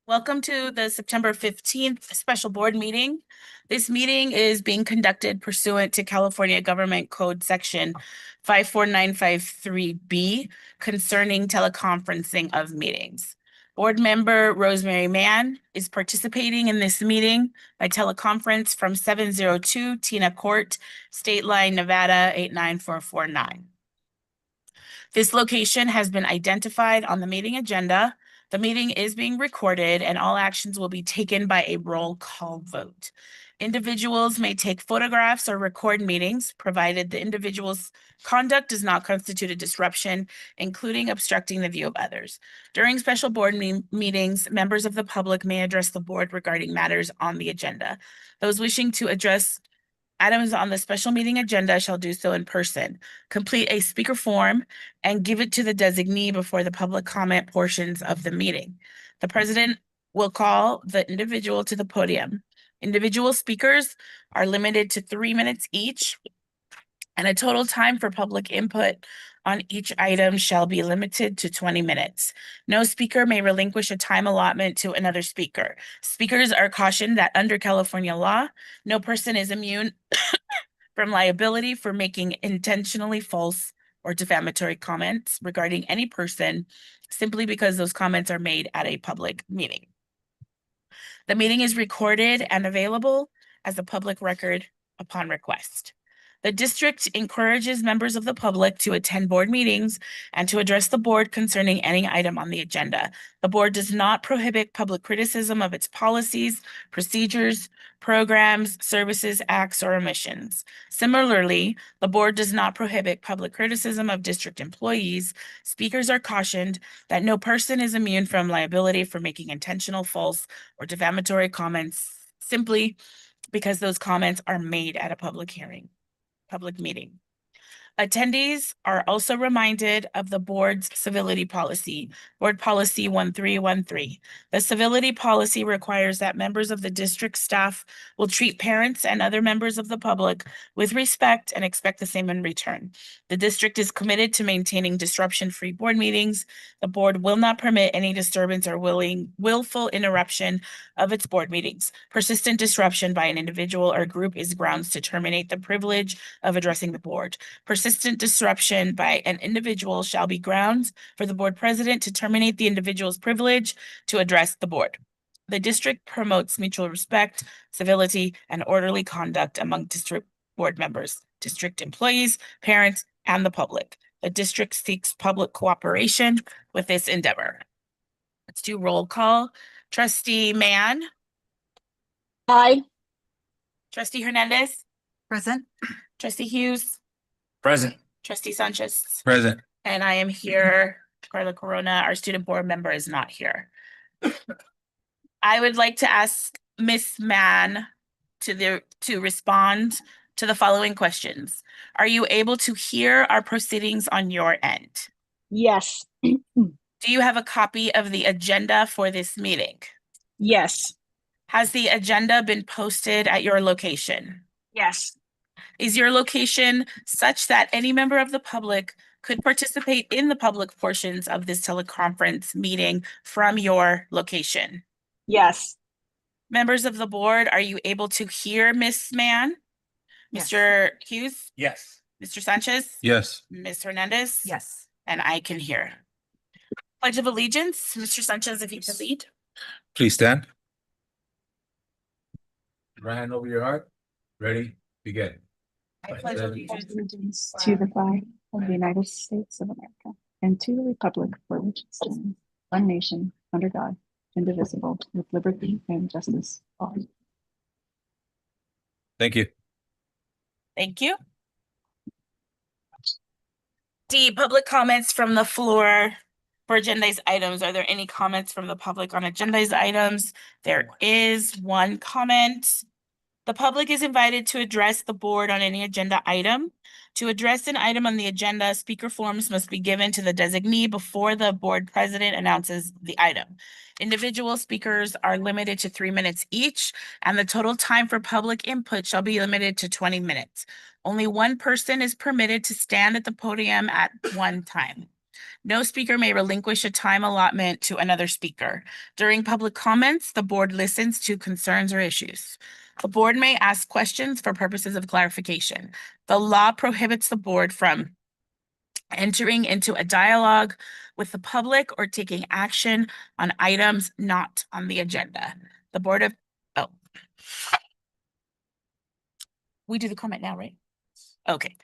Welcome to the September 15th special board meeting. This meeting is being conducted pursuant to California Government Code Section 54953B concerning teleconferencing of meetings. Board member Rosemary Mann is participating in this meeting by teleconference from 702 Tina Court, State Line, Nevada 89449. This location has been identified on the meeting agenda. The meeting is being recorded and all actions will be taken by a roll call vote. Individuals may take photographs or record meetings, provided the individual's conduct does not constitute a disruption, including obstructing the view of others. During special board meetings, members of the public may address the board regarding matters on the agenda. Those wishing to address items on the special meeting agenda shall do so in person. Complete a speaker form and give it to the designee before the public comment portions of the meeting. The president will call the individual to the podium. Individual speakers are limited to 3 minutes each, and a total time for public input on each item shall be limited to 20 minutes. No speaker may relinquish a time allotment to another speaker. Speakers are cautioned that under California law, no person is immune from liability for making intentionally false or defamatory comments regarding any person simply because those comments are made at a public meeting. The meeting is recorded and available as a public record upon request. The district encourages members of the public to attend board meetings and to address the board concerning any item on the agenda. The board does not prohibit public criticism of its policies, procedures, programs, services, acts, or omissions. Similarly, the board does not prohibit public criticism of district employees. Speakers are cautioned that no person is immune from liability for making intentional, false, or defamatory comments simply because those comments are made at a public meeting. Attendees are also reminded of the board's civility policy, Board Policy 1313. The civility policy requires that members of the district staff will treat parents and other members of the public with respect and expect the same in return. The district is committed to maintaining disruption-free board meetings. The board will not permit any disturbance or willful interruption of its board meetings. Persistent disruption by an individual or group is grounds to terminate the privilege of addressing the board. Persistent disruption by an individual shall be grounds for the board president to terminate the individual's privilege to address the board. The district promotes mutual respect, civility, and orderly conduct among district board members, district employees, parents, and the public. The district seeks public cooperation with this endeavor. Let's do roll call. Trustee Mann. Aye. Trustee Hernandez. Present. Trustee Hughes. Present. Trustee Sanchez. Present. And I am here. Carla Corona, our student board member, is not here. I would like to ask Ms. Mann to respond to the following questions. Are you able to hear our proceedings on your end? Yes. Do you have a copy of the agenda for this meeting? Yes. Has the agenda been posted at your location? Yes. Is your location such that any member of the public could participate in the public portions of this teleconference meeting from your location? Yes. Members of the board, are you able to hear Ms. Mann? Yes. Mr. Hughes? Yes. Mr. Sanchez? Yes. Ms. Hernandez? Yes. And I can hear. Pledge of Allegiance, Mr. Sanchez, if you could lead. Please stand. Right hand over your heart. Ready? Begin. I pledge allegiance allegiance to the flag of the United States of America and to the republic for which it stands, one nation, under God, indivisible, with liberty and justice for all. Thank you. Thank you. D, public comments from the floor for agendized items. Are there any comments from the public on agendized items? There is one comment. The public is invited to address the board on any agenda item. To address an item on the agenda, speaker forms must be given to the designee before the board president announces the item. Individual speakers are limited to 3 minutes each, and the total time for public input shall be limited to 20 minutes. Only one person is permitted to stand at the podium at one time. No speaker may relinquish a time allotment to another speaker. During public comments, the board listens to concerns or issues. The board may ask questions for purposes of clarification. The law prohibits the board from entering into a dialogue with the public or taking action on items not on the agenda. The board of, oh. We do the comment now, right? Okay.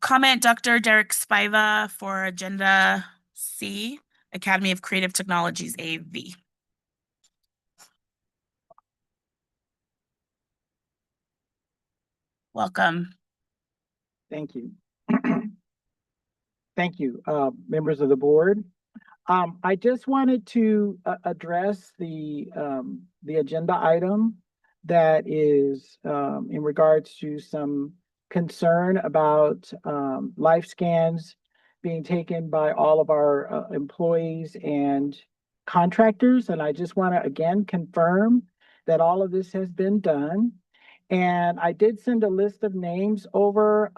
Comment Dr. Derek Spiva for Agenda C, Academy of Creative Technologies, AV. Welcome. Thank you. Thank you, members of the board. I just wanted to address the agenda item that is in regards to some concern about life scans being taken by all of our employees and contractors. And I just want to again confirm that all of this has been done. And I did send a list of names over.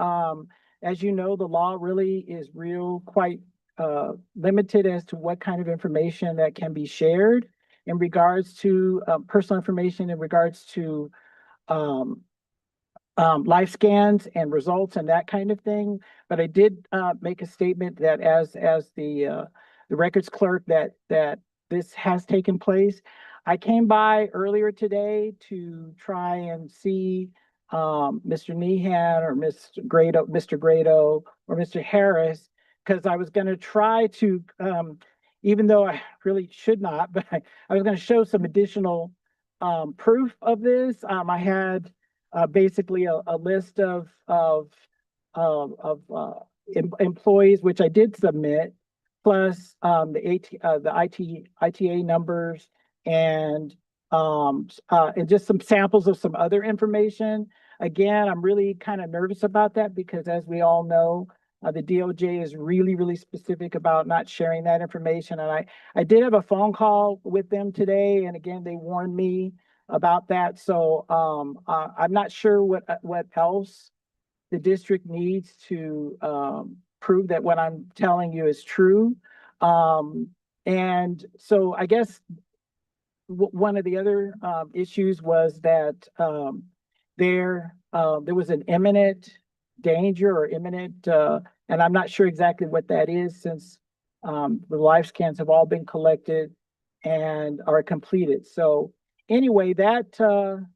As you know, the law really is quite limited as to what kind of information that can be shared in regards to personal information in regards to life scans and results and that kind of thing. But I did make a statement that as the records clerk that this has taken place. I came by earlier today to try and see Mr. Meehan or Mr. Grado or Mr. Harris, because I was going to try to, even though I really should not, but I was going to show some additional proof of this. I had basically a list of employees, which I did submit, plus the ITA numbers and just some samples of some other information. Again, I'm really kind of nervous about that because, as we all know, the DOJ is really, really specific about not sharing that information. And I did have a phone call with them today, and again, they warned me about that. So I'm not sure what else the district needs to prove that what I'm telling you is true. And so I guess one of the other issues was that there was an imminent danger or imminent, and I'm not sure exactly what that is, since the life scans have all been collected and are completed. So anyway, that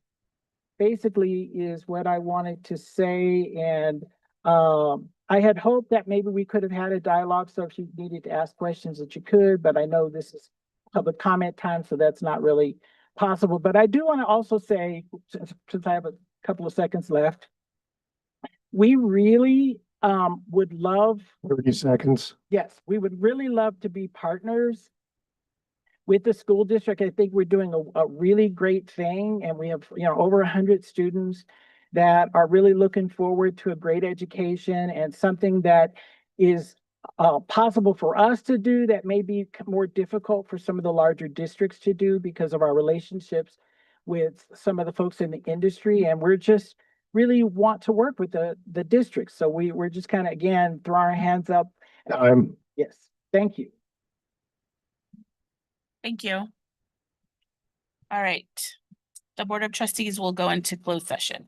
basically is what I wanted to say. And I had hoped that maybe we could have had a dialogue, so if you needed to ask questions that you could, but I know this is public comment time, so that's not really possible. But I do want to also say, since I have a couple of seconds left, we really would love 30 seconds. Yes, we would really love to be partners with the school district. I think we're doing a really great thing, and we have over 100 students that are really looking forward to a great education and something that is possible for us to do that may be more difficult for some of the larger districts to do because of our relationships with some of the folks in the industry. And we're just really want to work with the districts. So we're just kind of, again, throwing our hands up. Yes, thank you. Thank you. All right. The Board of Trustees will go into closed session.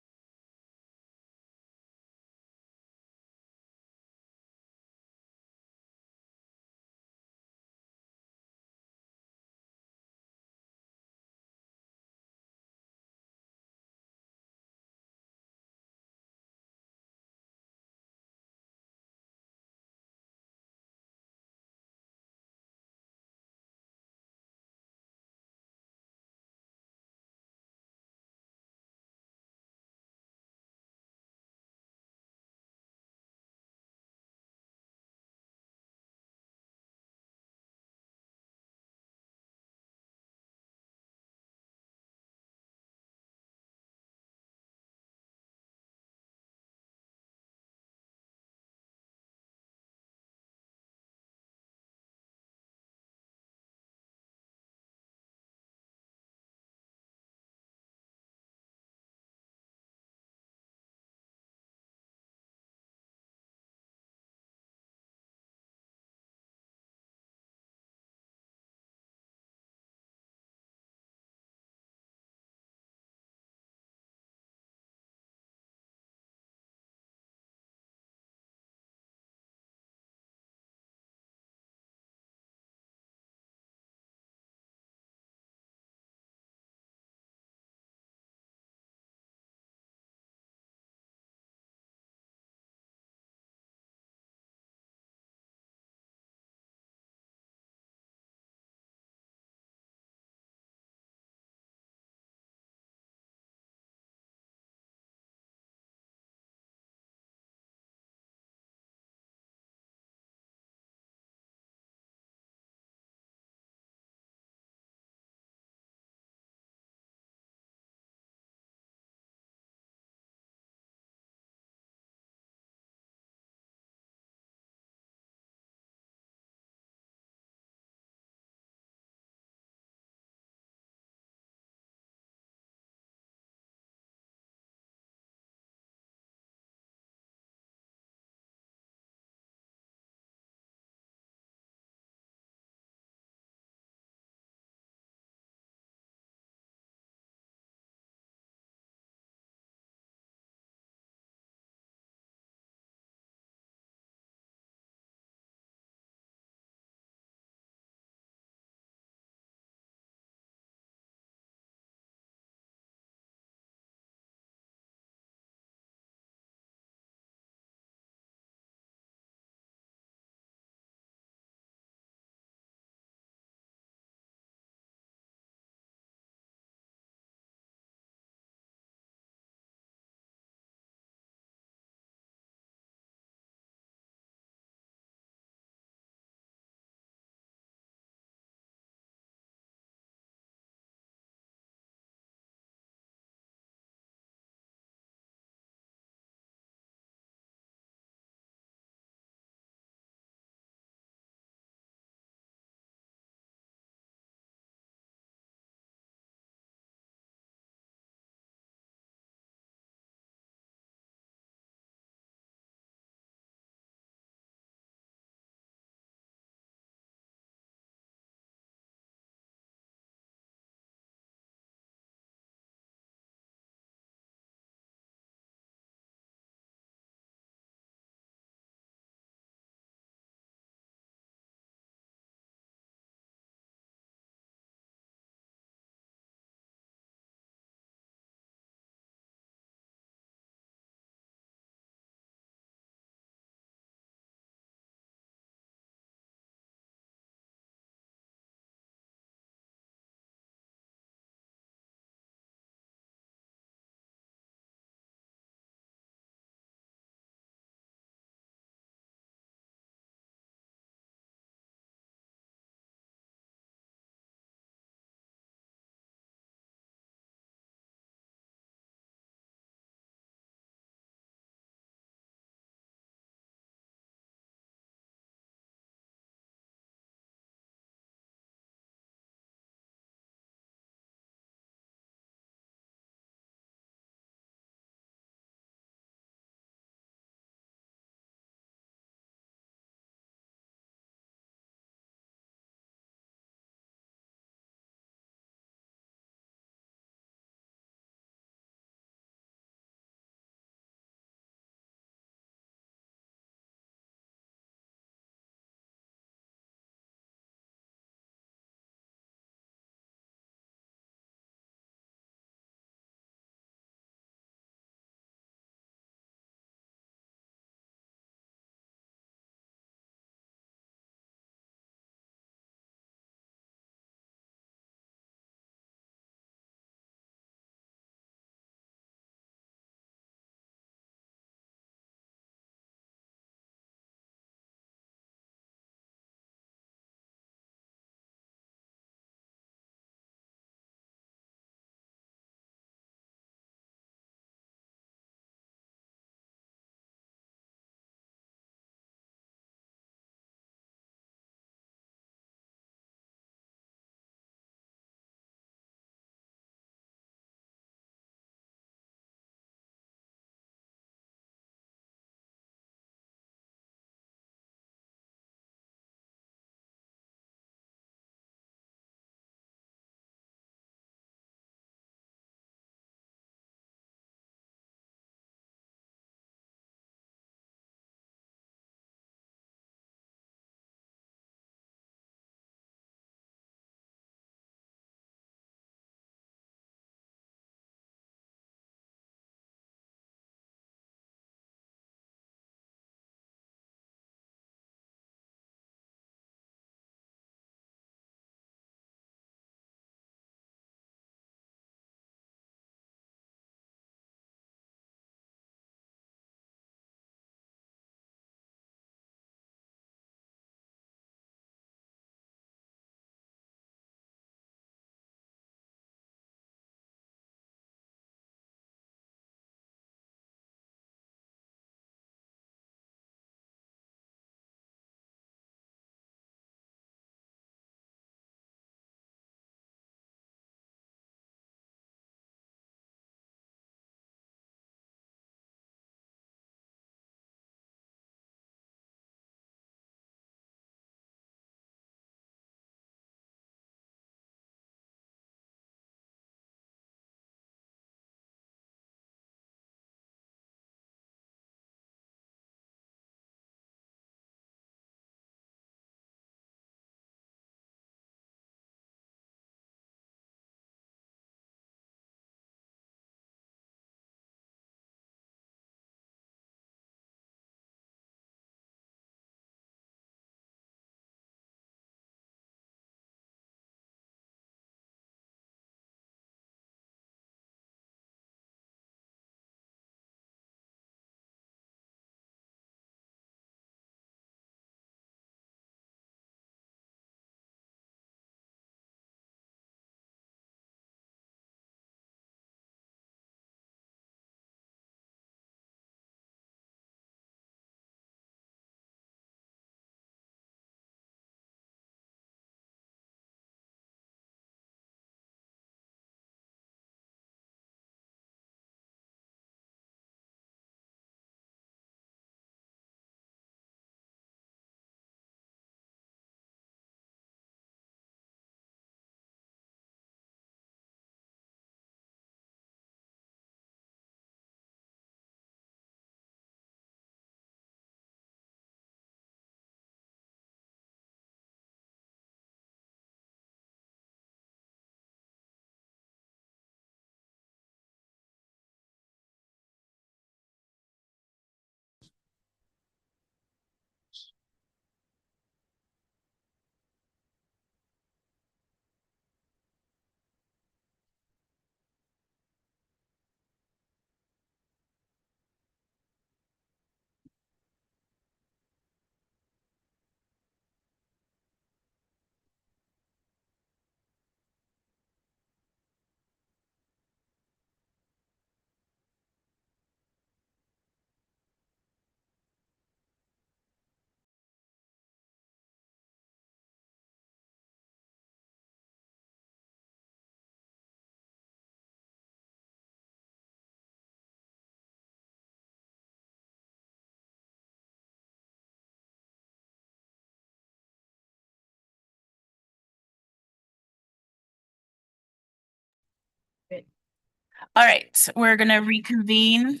All right, we're gonna reconvene.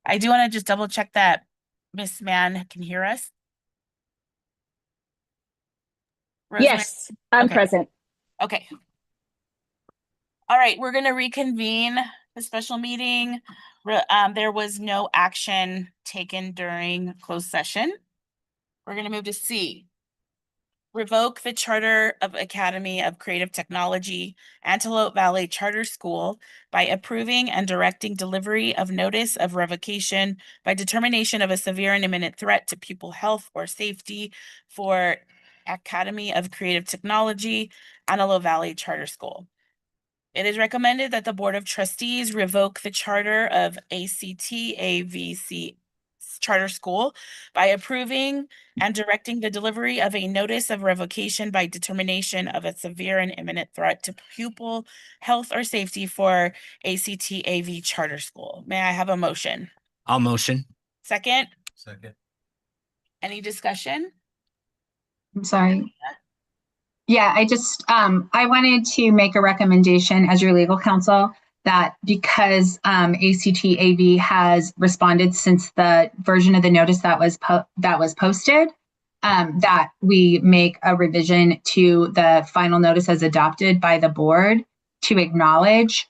I do want to just double check that Miss Mann can hear us. Rosemary? Yes, I'm Okay. present. Okay. All right, we're gonna reconvene the special meeting. There was no action taken during closed session. We're gonna move to C. Revoke the charter of Academy of Creative Technology, Antelope Valley Charter School by approving and directing delivery of notice of revocation by determination of a severe and imminent threat to pupil health or safety for Academy of Creative Technology, Antelope Valley Charter School. It is recommended that the Board of Trustees revoke the charter of ACT-AVC Charter School by approving and directing the delivery of a notice of revocation by determination of a severe and imminent threat to pupil health or safety for ACT-AV Charter School. May I have a motion? I'll motion. Second, Second. any discussion? I'm sorry. Yeah, I wanted to make a recommendation as your legal counsel that because ACT-AV has responded since the version of the notice that was posted, that we make a revision to the final notice as adopted by the board to acknowledge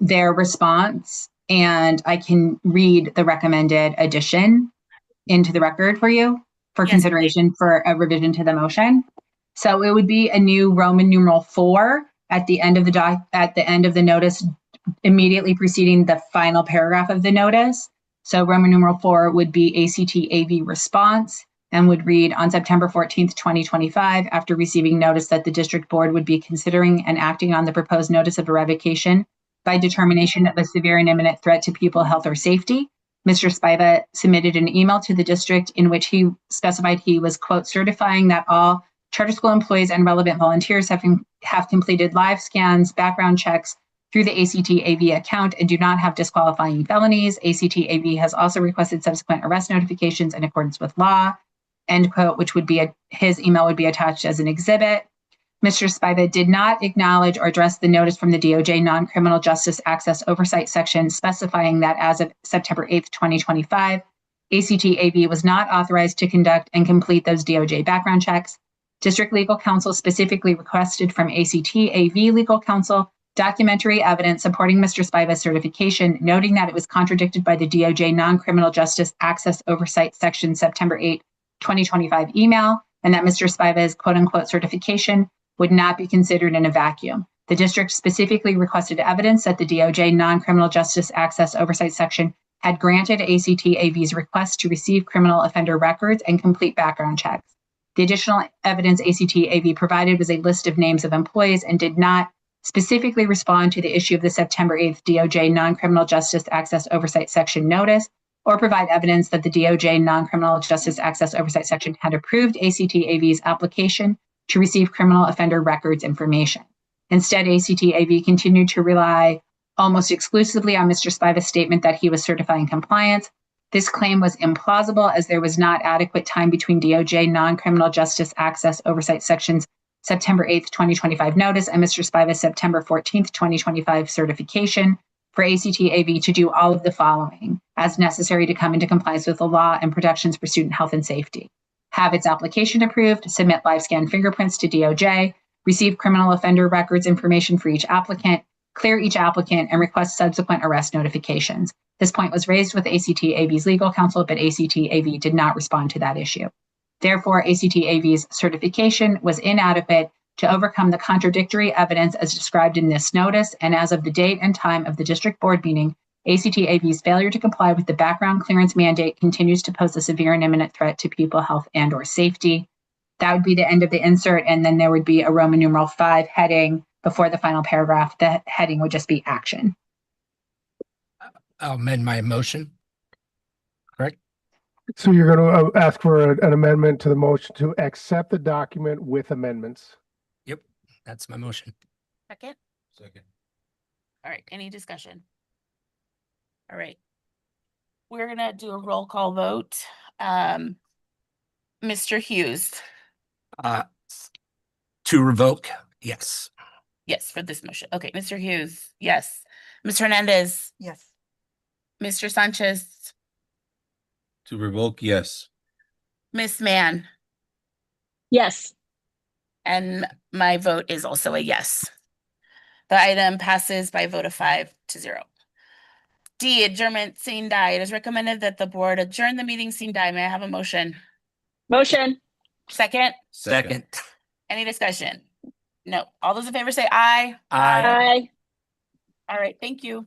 their response. And I can read the recommended addition into the record for you for Yes, consideration for a revision to the motion. So it would be a new Roman numeral 4 at the end of the notice, immediately preceding the final paragraph of the notice. So Roman numeral 4 would be ACT-AV response and would read, on September 14th, 2025, after receiving notice that the district board would be considering and acting on the proposed notice of a revocation by determination of a severe and imminent threat to pupil health or safety, Mr. Spiva submitted an email to the district in which he specified he was, quote, certifying that all charter school employees and relevant volunteers have completed live scans, background checks through the ACT-AV account and do not have disqualifying felonies. ACT-AV has also requested subsequent arrest notifications in accordance with law, end quote, which would be his email would be attached as an exhibit. Mr. Spiva did not acknowledge or address the notice from the DOJ Non-Criminal Justice Access Oversight section specifying that as of September 8th, 2025, ACT-AV was not authorized to conduct and complete those DOJ background checks. District Legal Counsel specifically requested from ACT-AV Legal Counsel documentary evidence supporting Mr. Spiva's certification, noting that it was contradicted by the DOJ Non-Criminal Justice Access Oversight section September 8, 2025 email, and that Mr. Spiva's quote-unquote certification would not be considered in a vacuum. The district specifically requested evidence that the DOJ Non-Criminal Justice Access Oversight section had granted ACT-AV's request to receive criminal offender records and complete background checks. The additional evidence ACT-AV provided was a list of names of employees and did not specifically respond to the issue of the September 8th DOJ Non-Criminal Justice Access Oversight section notice or provide evidence that the DOJ Non-Criminal Justice Access Oversight section had approved ACT-AV's application to receive criminal offender records information. Instead, ACT-AV continued to rely almost exclusively on Mr. Spiva's statement that he was certifying compliance. This claim was implausible as there was not adequate time between DOJ Non-Criminal Justice Access Oversight section's September 8th, 2025 notice and Mr. Spiva's September 14th, 2025 certification for ACT-AV to do all of the following as necessary to come into compliance with the law and protections for student health and safety. Have its application approved, submit live scan fingerprints to DOJ, receive criminal offender records information for each applicant, clear each applicant, and request subsequent arrest notifications. This point was raised with ACT-AV's legal counsel, but ACT-AV did not respond to that issue. Therefore, ACT-AV's certification was inadequate to overcome the contradictory evidence as described in this notice, and as of the date and time of the district board meeting, ACT-AV's failure to comply with the background clearance mandate continues to pose a severe and imminent threat to pupil health and or safety. That would be the end of the insert, and then there would be a Roman numeral 5 heading before the final paragraph. The heading would just be action. I'll amend my motion. Correct? So you're going to ask for an amendment to the motion to accept the document with amendments. Yep, that's my motion. Second? Second. All right, any discussion? All right. We're gonna do a roll call vote. Mr. Hughes, To revoke, yes. yes, for this motion. Okay, Mr. Hughes, yes. Ms. Hernandez, Yes. Mr. Sanchez, To revoke, yes. Miss Mann, Yes. and my vote is also a yes. The item passes by a vote of 5-0. D, adjournment sine die. It is recommended that the board adjourn the meeting sine die. May I have a motion? Motion. Second, Second. any discussion? No. All those in favor say aye. Aye. Aye. All right, thank you.